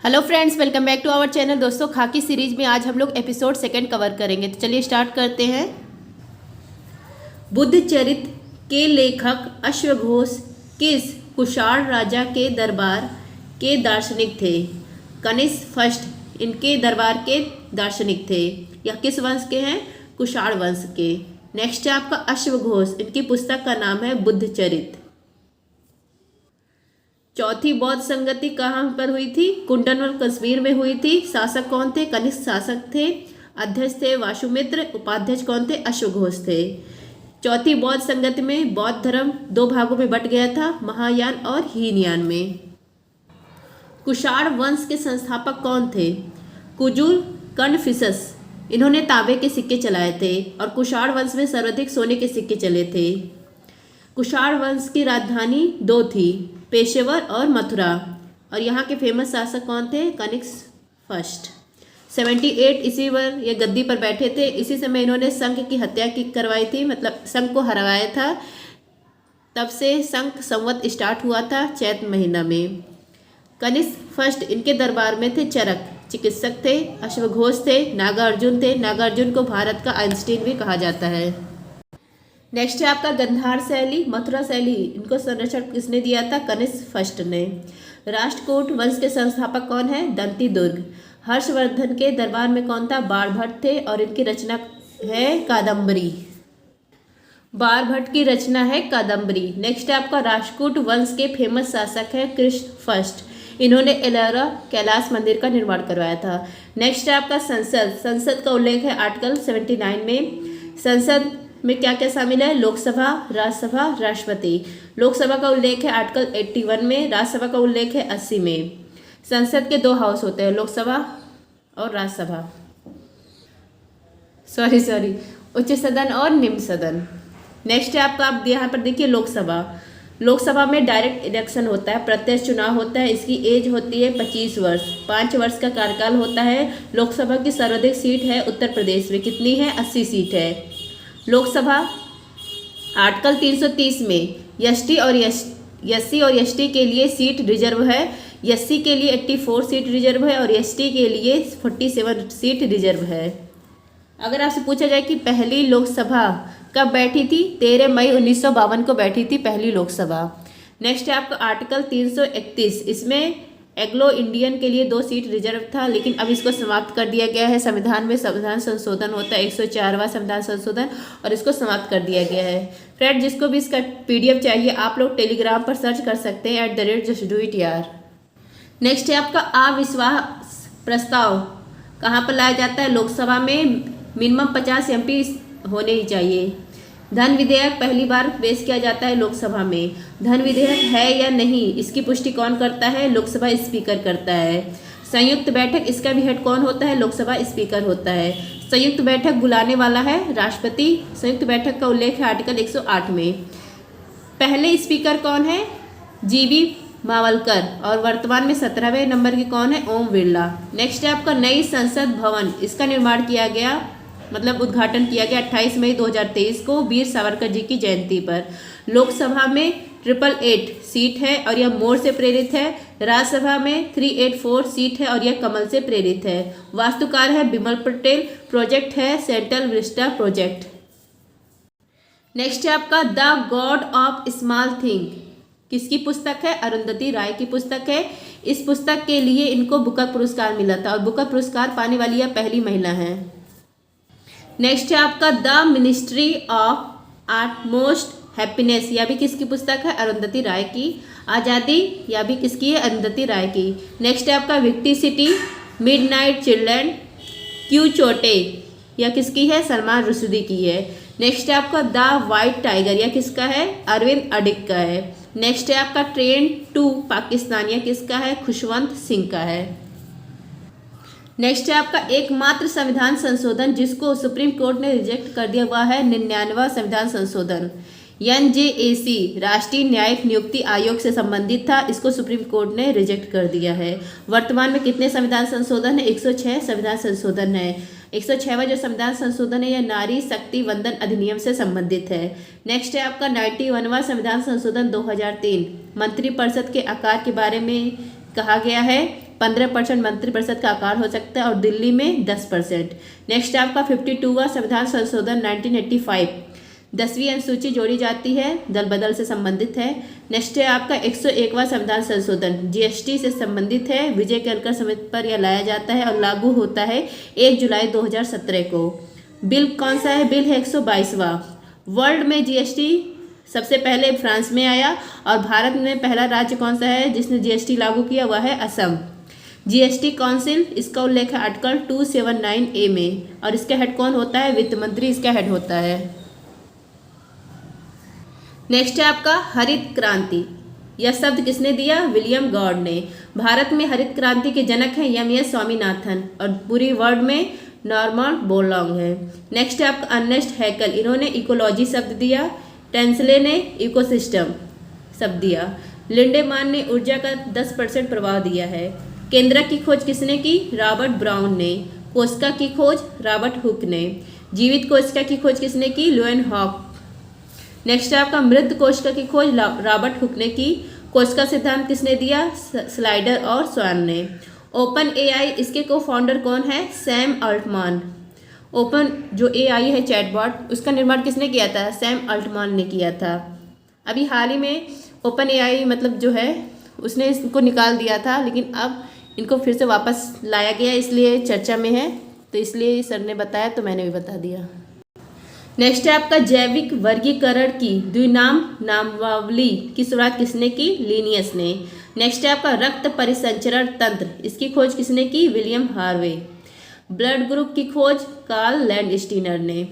Hello friends, welcome back to our channel. दोस्तों, Khakee series में आज हम लोग एपिसोड 2 कवर करेंगे, तो चलिए स्टार्ट करते हैं। बुद्ध चरित्र के लेखक अश्वघोष किस कुषाण राजा के दरबार के दार्शनिक थे? कनिष्क फर्स्ट इनके दरबार के दार्शनिक थे। यह किस वंश के हैं? कुषाण वंश के। नेक्स्ट है आपका अश्वघोष, इनकी पुस्तक का नाम है बुद्ध चरित्र। चौथी बौद्ध संगति कहाँ पर हुई थी? कुंडनवल कश्मीर में हुई थी। शासक कौन थे? कनिष्क शासक थे। अध्यक्ष थे वासुमित्र। उपाध्यक्ष कौन थे? अश्वघोष थे। चौथी बौद्ध संगति में बौद्ध धर्म 2 भागों में बट गया था, महायान और हीनयान में। कुषाण वंश के संस्थापक कौन थे? कुजुल कन्फ्यूशस, इन्होंने तांबे के सिक्के चलाए थे और कुषाण वंश में सर्वाधिक सोने के सिक्के चले थे। कुषाण वंश की राजधानी 2 थी, पेशेवर और मथुरा। और यहाँ के फेमस शासक कौन थे? कनिष्क फर्स्ट। 78 ईस्वी पर ये गद्दी पर बैठे थे। इसी समय इन्होंने शंख की हत्या की करवाई थी, मतलब शंख को हरवाया था। तब से शंख संवत स्टार्ट हुआ था चैत्र महीना में। कनिष्क फर्स्ट इनके दरबार में थे चरक, चिकित्सक थे। अश्वघोष थे, नागार्जुन थे। नागार्जुन को भारत का आइंस्टीन भी कहा जाता है। नेक्स्ट है आपका गंधार शैली, मथुरा शैली, इनको संरक्षण किसने दिया था? कनिष्क फर्स्ट ने। राष्ट्रकूट वंश के संस्थापक कौन है? दंती दुर्ग। हर्षवर्धन के दरबार में कौन था? बाणभट्ट थे और इनकी रचना है कादम्बरी। बाणभट्ट की रचना है कादम्बरी। नेक्स्ट है आपका राष्ट्रकूट वंश के फेमस शासक है कृष्ण फर्स्ट, इन्होंने एलोरा कैलाश मंदिर का निर्माण करवाया था। नेक्स्ट है आपका संसद, संसद का उल्लेख है आर्टिकल 79 में। संसद में क्या क्या शामिल है? लोकसभा, राज्यसभा, राष्ट्रपति। लोकसभा का उल्लेख है आर्टिकल 81 में, राज्यसभा का उल्लेख है 80 में। संसद के 2 हाउस होते हैं, लोकसभा और राज्यसभा। सॉरी उच्च सदन और निम्न सदन। नेक्स्ट है आपका, आप यहाँ पर देखिए लोकसभा। लोकसभा में डायरेक्ट इलेक्शन होता है, प्रत्यक्ष चुनाव होता है। इसकी एज होती है 25 वर्ष, 5 वर्ष का कार्यकाल होता है। लोकसभा की सर्वाधिक सीट है उत्तर प्रदेश में, कितनी है? 80 सीट है। लोकसभा आर्टिकल 330 में एससी और एसटी के लिए सीट रिजर्व है। एससी के लिए 84 सीट रिजर्व है और एसटी के लिए 47 सीट रिजर्व है। अगर आपसे पूछा जाए कि पहली लोकसभा कब बैठी थी? 13 मई 1952 को बैठी थी पहली लोकसभा। नेक्स्ट है आपका आर्टिकल 331, इसमें एंग्लो इंडियन के लिए 2 सीट रिजर्व था, लेकिन अब इसको समाप्त कर दिया गया है। संविधान में संविधान संशोधन होता है, 104वां संविधान संशोधन, और इसको समाप्त कर दिया गया है। फ्रेंड, जिसको भी इसका PDF चाहिए आप लोग टेलीग्राम पर सर्च कर सकते हैं @justdoityar। नेक्स्ट है आपका अविश्वास प्रस्ताव कहाँ पर लाया जाता है? लोकसभा में मिनिमम 50 MP होने ही चाहिए। धन विधेयक पहली बार पेश किया जाता है लोकसभा में। धन विधेयक है या नहीं, इसकी पुष्टि कौन करता है? लोकसभा स्पीकर करता है। संयुक्त बैठक, इसका भी हेड कौन होता है? लोकसभा स्पीकर होता है। संयुक्त बैठक बुलाने वाला है राष्ट्रपति। संयुक्त बैठक का उल्लेख है आर्टिकल 108 में। पहले स्पीकर कौन है? GV मावलकर, और वर्तमान में 17वें नंबर के कौन है? ओम बिरला। नेक्स्ट है आपका नई संसद भवन, इसका निर्माण किया गया, मतलब उद्घाटन किया गया 28 मई 2023 को वीर सावरकर जी की जयंती पर। लोकसभा में 888 सीट है और यह मोर से प्रेरित है। राज्यसभा में 384 सीट है और यह कमल से प्रेरित है। वास्तुकार है बिमल पटेल। प्रोजेक्ट है सेंट्रल विस्टा प्रोजेक्ट। नेक्स्ट है आपका the God of small thing, किसकी पुस्तक है? अरुंधति राय की पुस्तक है। इस पुस्तक के लिए इनको बुकर पुरस्कार मिला था और बुकर पुरस्कार पाने वाली यह पहली महिला है। नेक्स्ट है आपका द मिनिस्ट्री ऑफ आर्टमोस्ट हैप्पीनेस, यह भी किसकी पुस्तक है? अरुंधति राय की। आज़ादी, यह भी किसकी है? अरुंधति राय की। नेक्स्ट है आपका विक्टी सिटी, मिडनाइट चिल्ड्रन, क्यों चोटे, यह किसकी है? सलमान रुश्दी की है। नेक्स्ट है आपका द वाइट टाइगर, यह किसका है? अरविंद अडिग का है। नेक्स्ट है आपका ट्रेन टू पाकिस्तान, यह किसका है? खुशवंत सिंह का है। नेक्स्ट है आपका एकमात्र संविधान संशोधन जिसको सुप्रीम कोर्ट ने रिजेक्ट कर दिया हुआ है 99वां संविधान संशोधन। NJAC राष्ट्रीय न्यायिक नियुक्ति आयोग से संबंधित था, इसको सुप्रीम कोर्ट ने रिजेक्ट कर दिया है। वर्तमान में कितने संविधान संशोधन है? 106 संविधान संशोधन है। 106वां जो संविधान संशोधन है यह नारी शक्ति वंदन अधिनियम से संबंधित है। नेक्स्ट है आपका 91वां संविधान संशोधन 2003, मंत्रिपरिषद के आकार के बारे में कहा गया है 15% मंत्रिपरिषद का आकार हो सकता है और दिल्ली में 10%। नेक्स्ट है आपका 52वां संविधान संशोधन 1985, 10वीं अनुसूची जोड़ी जाती है, दल बदल से संबंधित है। नेक्स्ट है आपका 101वां संविधान संशोधन जीएसटी से संबंधित है, विजय केलकर समिति पर यह लाया जाता है और लागू होता है 1 जुलाई 2017 को। बिल कौन सा है? बिल है 122वां। वर्ल्ड में जीएसटी सबसे पहले फ्रांस में आया और भारत में पहला राज्य कौन सा है जिसने जीएसटी लागू किया? वह है असम। जीएसटी काउंसिल, इसका उल्लेख है आर्टिकल 279A में और इसका हेड कौन होता है? वित्त मंत्री इसका हेड होता है। नेक्स्ट है आपका हरित क्रांति। यह शब्द किसने दिया? विलियम गॉड ने। भारत में हरित क्रांति के जनक हैं एम.एस. स्वामीनाथन और पूरी वर्ल्ड में नॉर्मन बोरलॉग है। नेक्स्ट है आपका अर्नेस्ट हैकल, इन्होंने इकोलॉजी शब्द दिया। टेंसले ने इकोसिस्टम शब्द दिया। लिंडेमान ने ऊर्जा का 10% प्रभाव दिया है। केंद्रक की खोज किसने की? रॉबर्ट ब्राउन ने। कोशिका की खोज रॉबर्ट हुक ने। जीवित कोशिका की खोज किसने की? ल्यूएनहॉक। नेक्स्ट है आपका मृत कोशिका की खोज रॉबर्ट हुक ने की। कोशिका सिद्धांत किसने दिया? स्लाइडर और स्वान ने। ओपन एआई, इसके को फाउंडर कौन है? Sam Altmann. ओपन जो एआई है चैटबॉट, उसका निर्माण किसने किया था? सैम अल्टमान ने किया था। अभी हाल ही में ओपन एआई मतलब जो है उसने इसको निकाल दिया था, लेकिन अब इनको फिर से वापस लाया गया, इसलिए चर्चा में है, तो इसलिए सर ने बताया तो मैंने भी बता दिया। नेक्स्ट है आपका जैविक वर्गीकरण की द्विनाम नामावली की शुरुआत किसने की? लिनियस ने। नेक्स्ट है आपका रक्त परिसंचरण तंत्र, इसकी खोज किसने की? William Harvey. ब्लड ग्रुप की खोज कार्ल लैंडस्टीनर ने।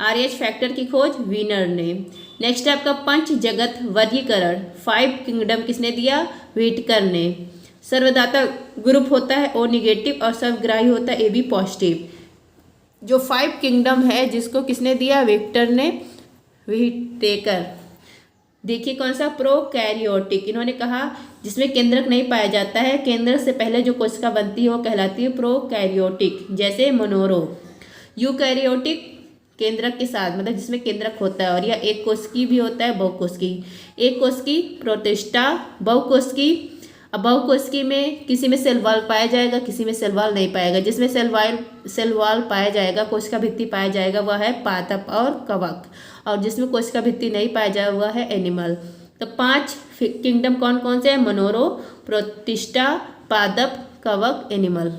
आरएच फैक्टर की खोज वीनर ने। नेक्स्ट है आपका पंच जगत वर्गीकरण 5 किंगडम किसने दिया? व्हिटकर ने। सर्वदाता ग्रुप होता है ओ निगेटिव और सर्वग्राही होता है AB पॉजिटिव। जो 5 किंगडम है जिसको किसने दिया? विक्टर ने, व्हिटेकर। देखिए कौन सा? प्रोकैरियोटिक, इन्होंने कहा जिसमें केंद्रक नहीं पाया जाता है, केंद्रक से पहले जो कोशिका बनती है वो कहलाती है प्रोकैरियोटिक, जैसे मोनोरो। यूकैरियोटिक केंद्रक के साथ मतलब जिसमें केंद्रक होता है और यह एक कोशिकी भी होता है, बहुकोशिकी। एक कोशिकी प्रोटिस्टा, बहुकोशिकी। अब बहुकोशिकी में किसी में सेल वॉल पाया जाएगा, किसी में सेल वॉल नहीं पाएगा। जिसमें सेल वॉल पाया जाएगा, कोशिका भित्ति पाया जाएगा, वह है पादप और कवक, और जिसमें कोशिका भित्ति नहीं पाया जाएगा वह है एनिमल। तो 5 किंगडम कौन कौन से हैं? मोनोरो, प्रोटिस्टा, पादप, कवक, एनिमल।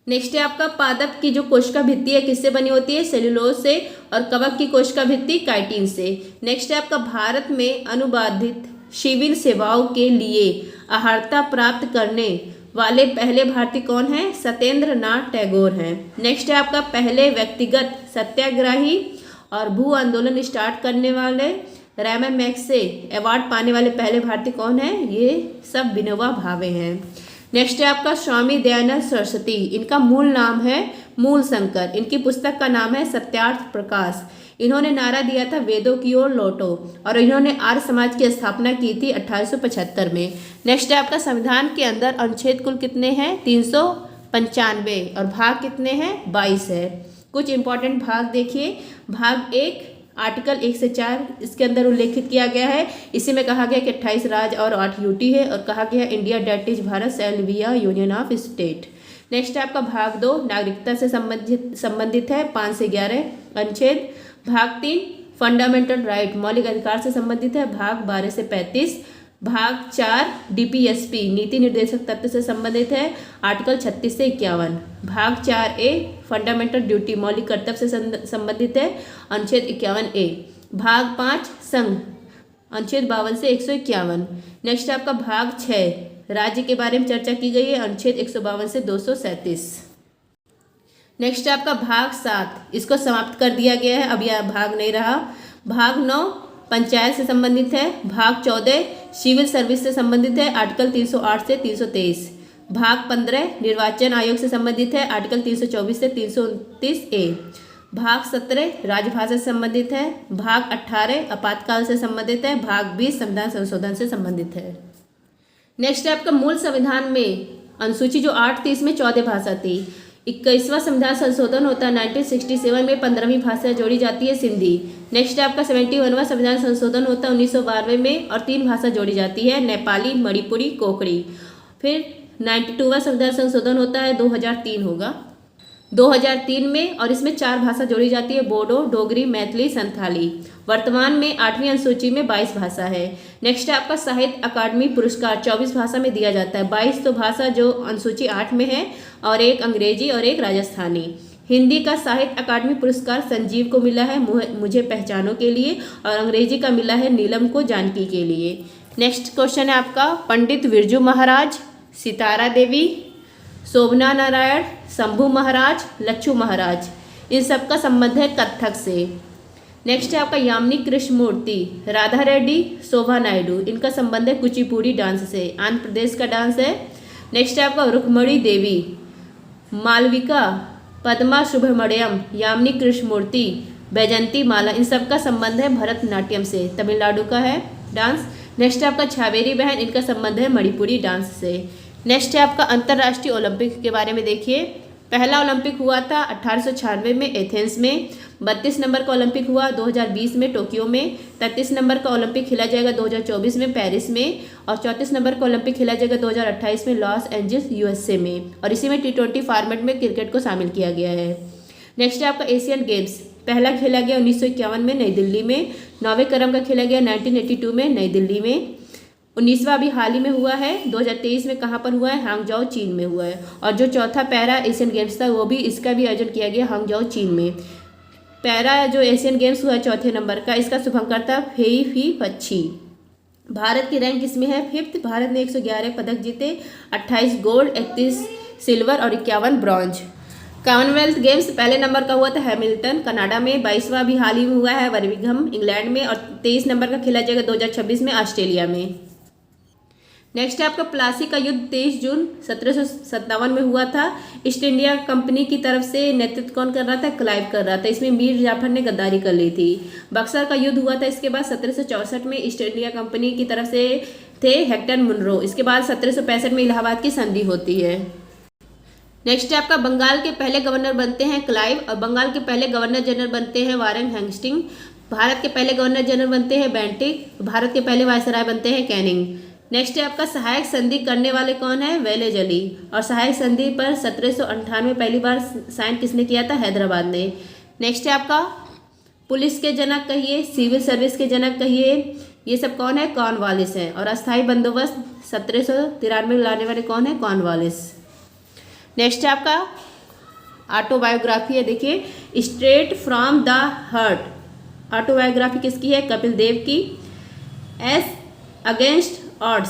नेक्स्ट है आपका पादप की जो कोशिका भित्ति है किससे बनी होती है? सेल्यूलोज से, और कवक की कोशिका भित्ति काइटिन से। नेक्स्ट है आपका भारत में अनुबाधित सिविल सेवाओं के लिए अर्हता प्राप्त करने वाले पहले भारतीय कौन हैं? सत्येंद्र नाथ टैगोर हैं। नेक्स्ट है आपका पहले व्यक्तिगत सत्याग्रही और भू आंदोलन स्टार्ट करने वाले रैमन मैग्सेसे अवार्ड पाने वाले पहले भारतीय कौन हैं? ये सब विनोबा भावे हैं। नेक्स्ट है आपका स्वामी दयानंद सरस्वती, इनका मूल नाम है मूल शंकर। इनकी पुस्तक का नाम है सत्यार्थ प्रकाश। इन्होंने नारा दिया था वेदों की ओर लौटो, और इन्होंने आर्य समाज की स्थापना की थी 1875 में। नेक्स्ट है आपका संविधान के अंदर अनुच्छेद कुल कितने हैं? 395 और भाग कितने हैं? 22 है। कुछ इंपॉर्टेंट भाग देखिए। भाग 1 आर्टिकल 1 से 4 इसके अंदर उल्लेखित किया गया है। इसी में कहा गया कि 28 राज्य और 8 यूटी है, और कहा गया India that is Bharat shall be a union of state. Next है आपका भाग 2 नागरिकता से संबंधित है 5 से 11 अनुच्छेद। भाग 3 फंडामेंटल राइट मौलिक अधिकार से संबंधित है, भाग 12 से 35। भाग 4 डीपीएसपी नीति निर्देशक तत्व से संबंधित है, आर्टिकल 36 से 51। भाग 4A फंडामेंटल ड्यूटी मौलिक कर्तव्य से संबंधित है, अनुच्छेद 51A। भाग 5 संघ, अनुच्छेद 52 से 151। नेक्स्ट आपका भाग 6 राज्य के बारे में चर्चा की गई है, अनुच्छेद 152 से 237। नेक्स्ट आपका भाग 7 इसको समाप्त कर दिया गया है, अब यह भाग नहीं रहा। भाग 9 पंचायत से संबंधित है। भाग 14 सिविल सर्विस से संबंधित है, आर्टिकल 308 से 323। भाग 15 निर्वाचन आयोग से संबंधित है, आर्टिकल 324 से 329A। भाग 17 राजभाषा से संबंधित है। भाग 18 आपातकाल से संबंधित है। भाग 20 संविधान संशोधन से संबंधित है। नेक्स्ट है आपका मूल संविधान में अनुसूची जो 8 थी इसमें 14 भाषा थी। 21वां संविधान संशोधन होता है 1967 में, 15वीं भाषा जोड़ी जाती है सिंधी। नेक्स्ट है आपका 71वां संविधान संशोधन होता है 1992 में और 3 भाषा जोड़ी जाती है, नेपाली, मणिपुरी, कोंकणी। फिर 92वां संविधान संशोधन होता है 2003 होगा 2003 में, और इसमें 4 भाषा जोड़ी जाती है, बोडो, डोगरी, मैथिली, संथाली। वर्तमान में 8वीं अनुसूची में 22 भाषा है। नेक्स्ट है आपका साहित्य अकादमी पुरस्कार 24 भाषा में दिया जाता है, 22 तो भाषा जो अनुसूची 8 में है और एक अंग्रेजी और एक राजस्थानी। हिंदी का साहित्य अकादमी पुरस्कार संजीव को मिला है मुझे पहचानो के लिए, और अंग्रेजी का मिला है नीलम को जानकी के लिए। नेक्स्ट क्वेश्चन है आपका पंडित बिरजू महाराज, सितारा देवी, शोभना नारायण, शंभू महाराज, लच्छू महाराज, इन सब का संबंध है कथक से। नेक्स्ट है आपका यामिनी कृष्णमूर्ति, राधा रेड्डी, शोभा नायडू, इनका संबंध है कुचिपुड़ी डांस से, आंध्र प्रदेश का डांस है। नेक्स्ट है आपका रुक्मणी देवी, मालविका, पद्मा सुब्रमण्यम, यामिनी कृष्णमूर्ति, बैजंती माला, इन सब का संबंध है भरतनाट्यम से, तमिलनाडु का है डांस। नेक्स्ट है आपका छावेरी बहन, इनका संबंध है मणिपुरी डांस से। नेक्स्ट है आपका अंतर्राष्ट्रीय ओलंपिक के बारे में देखिए। पहला ओलंपिक हुआ था 1896 में एथेंस में, 32 नंबर का ओलंपिक हुआ 2020 में टोक्यो में, 33 नंबर का ओलंपिक खेला जाएगा 2024 में पेरिस में, और 34 नंबर का ओलंपिक खेला जाएगा 2028 में लॉस एंजल्स यूएसए में, और इसी में T20 फॉर्मेट में क्रिकेट को शामिल किया गया है। नेक्स्ट है आपका एशियन गेम्स, पहला खेला गया 1951 में नई दिल्ली में, 9वें क्रम का खेला गया 1982 में नई दिल्ली में, 19वां अभी हाल ही में हुआ है 2023 में, कहाँ पर हुआ है, हांगझाओ चीन में हुआ है। और जो चौथा पैरा एशियन गेम्स था वो भी इसका भी आयोजन किया गया हांगझाओ चीन में। पैरा जो एशियन गेम्स हुआ चौथे नंबर का, इसका शुभंकर्ता फेई फी पच्छी। भारत की रैंक इसमें है 5th, भारत ने 111 पदक जीते, 28 गोल्ड, 31 सिल्वर और 51 ब्रॉन्ज। कॉमनवेल्थ गेम्स पहले नंबर का हुआ था हैमिल्टन कनाडा में, 22वां भी हाल ही में हुआ है बर्मिंघम इंग्लैंड में, और 23 नंबर का खेला जाएगा 2026 में ऑस्ट्रेलिया में। नेक्स्ट है आपका प्लासी का युद्ध 23 जून 1757 में हुआ था। ईस्ट इंडिया कंपनी की तरफ से नेतृत्व कौन कर रहा था, क्लाइव कर रहा था, इसमें मीर जाफर ने गद्दारी कर ली थी। बक्सर का युद्ध हुआ था इसके बाद 1764 में, ईस्ट इंडिया कंपनी की तरफ से थे हेक्टर मुनरो। इसके बाद 1765 में इलाहाबाद की संधि होती है। नेक्स्ट है आपका बंगाल के पहले गवर्नर बनते हैं क्लाइव, और बंगाल के पहले गवर्नर जनरल बनते हैं वारेन हेस्टिंग। भारत के पहले गवर्नर जनरल बनते हैं बेंटिक, भारत के पहले वायसराय बनते हैं कैनिंग। नेक्स्ट है आपका सहायक संधि करने वाले कौन है, वेलेज अली, और सहायक संधि पर 1798 में पहली बार साइन किसने किया था, हैदराबाद ने। नेक्स्ट है आपका पुलिस के जनक कहिए, सिविल सर्विस के जनक कहिए, ये सब कौन है, कॉर्नवालिस हैं। और अस्थायी बंदोबस्त 1793 में लाने वाले कौन है, कॉर्नवालिस। नेक्स्ट है आपका ऑटोबायोग्राफी है, देखिए straight from the heart, autobiography किसकी है, कपिल देव की। S against odds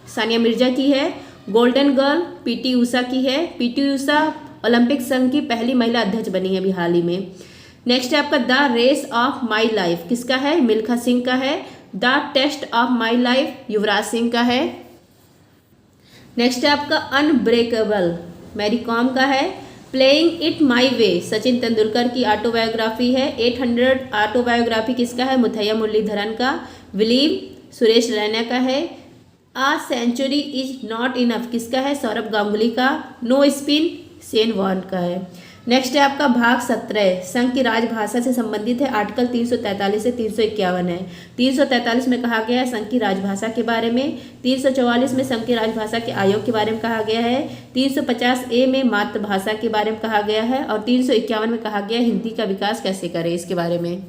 Sania Mirza की है। गोल्डन गर्ल पीटी ऊषा की है, पीटी ऊषा ओलंपिक संघ की पहली महिला अध्यक्ष बनी है अभी हाल ही में। नेक्स्ट है आपका the race of my life, किसका है, मिल्खा सिंह का है। The test of my life Yuvraj Singh का है। नेक्स्ट है आपका अनब्रेकेबल मैरी कॉम का है। प्लेइंग इट माई वे सचिन तेंदुलकर की ऑटोबायोग्राफी है। 800 ऑटोबायोग्राफी किसका है, मुथैया मुरलीधरन का। बिलीव सुरेश रैना का है। आ सेंचुरी इज नॉट इनफ किसका है, सौरभ गांगुली का। नो स्पिन शेन वॉर्न का है। नेक्स्ट है आपका भाग 17 संघ की राजभाषा से संबंधित है। आर्टिकल 343 से 351 है। 343 में कहा गया है संघ की राजभाषा के बारे में, 344 में संघ की राजभाषा के आयोग के बारे में कहा गया है, 350A में मातृभाषा के बारे में कहा गया है, और 351 में कहा गया हिंदी का विकास कैसे करें इसके बारे में।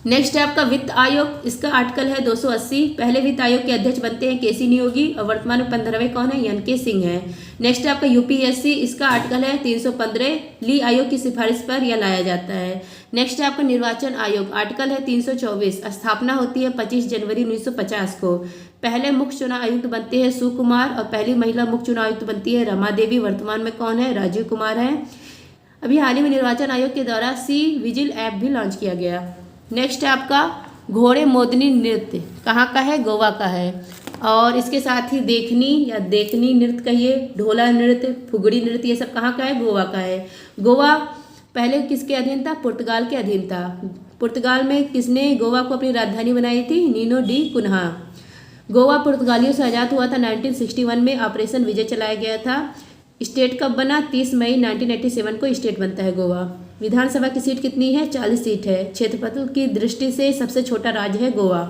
नेक्स्ट है आपका वित्त आयोग, इसका आर्टिकल है 280। पहले वित्त आयोग के अध्यक्ष बनते हैं केसी नियोगी, और वर्तमान में 15वें कौन है, NK सिंह है। नेक्स्ट है आपका UPSC, इसका आर्टिकल है 315। ली आयोग की सिफारिश पर यह लाया जाता है। नेक्स्ट है आपका निर्वाचन आयोग, आर्टिकल है 324। स्थापना होती है 25 जनवरी 1950 को। पहले मुख्य चुनाव आयुक्त बनते हैं सुकुमार, और पहली महिला मुख्य चुनाव आयुक्त बनती है रमा देवी। वर्तमान में कौन है, राजीव कुमार है। अभी हाल ही में निर्वाचन आयोग के द्वारा सी विजिल ऐप भी लॉन्च किया गया। नेक्स्ट है आपका घोड़े मोदनी नृत्य, कहाँ का है, गोवा का है। और इसके साथ ही देखनी या देखनी नृत्य कहिए, ढोला नृत्य, फुगड़ी नृत्य, ये सब कहाँ का है, गोवा का है। गोवा पहले किसके अधीन था, पुर्तगाल के अधीन था। पुर्तगाल में किसने गोवा को अपनी राजधानी बनाई थी, नीनो डी कुन्हा। गोवा पुर्तगालियों से आज़ाद हुआ था 1961 में, ऑपरेशन विजय चलाया गया था। स्टेट कब बना? 30 मई 1987 को स्टेट बनता है गोवा। विधानसभा की सीट कितनी है? 40 सीट है। क्षेत्रफल की दृष्टि से सबसे छोटा राज्य है गोवा।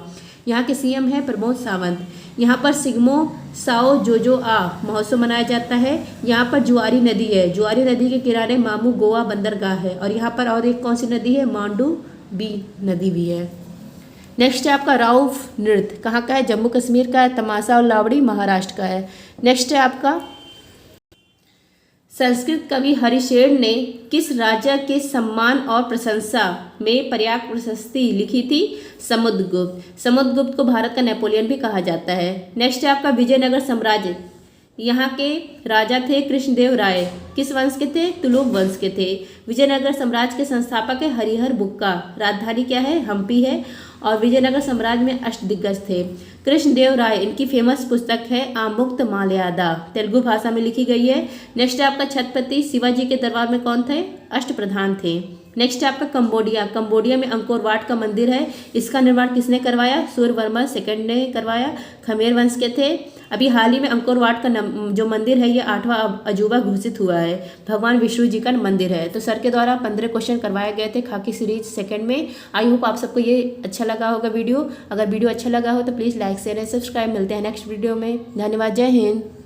यहाँ के सीएम है प्रमोद सावंत। यहाँ पर सिग्मो साओ जोजो आ महोत्सव मनाया जाता है। यहाँ पर जुआरी नदी है। जुआरी नदी के किनारे मामू गोवा बंदरगाह है। और यहाँ पर और एक कौन सी नदी है? मांडू बी नदी भी है। नेक्स्ट है आपका राउफ नृत्य कहाँ का है? जम्मू कश्मीर का है। तमाशा और लावड़ी महाराष्ट्र का है। नेक्स्ट है आपका संस्कृत कवि हरिशेर ने किस राजा के सम्मान और प्रशंसा में पर्याप्त प्रशस्ति लिखी थी? समुद्रगुप्त। समुद्रगुप्त को भारत का नेपोलियन भी कहा जाता है। नेक्स्ट है आपका विजयनगर साम्राज्य। यहाँ के राजा थे कृष्णदेव राय। किस वंश के थे? तुलुक वंश के थे। विजयनगर साम्राज्य के संस्थापक है हरिहर बुक्का। राजधानी क्या है? हम्पी है। और विजयनगर साम्राज्य में अष्टदिग्गज थे। कृष्णदेव राय, इनकी फेमस पुस्तक है आमुक्त माल्यादा, तेलुगु भाषा में लिखी गई है। नेक्स्ट है आपका छत्रपति शिवाजी के दरबार में कौन थे? अष्टप्रधान थे। नेक्स्ट है आपका कंबोडिया। कंबोडिया में अंकोर वाट का मंदिर है। इसका निर्माण किसने करवाया? सूर्यवर्मा सेकंड ने करवाया। खमेर वंश के थे। अभी हाल ही में अंकोर वाट का जो मंदिर है ये 8वां अजूबा घोषित हुआ है। भगवान विष्णु जी का मंदिर है। तो सर के द्वारा 15 क्वेश्चन करवाए गए थे खाकी सीरीज सेकंड में। आई होप आप सबको ये अच्छा लगा होगा वीडियो। अगर वीडियो अच्छा लगा हो तो please like share and subscribe. मिलते हैं नेक्स्ट वीडियो में। धन्यवाद। जय हिंद।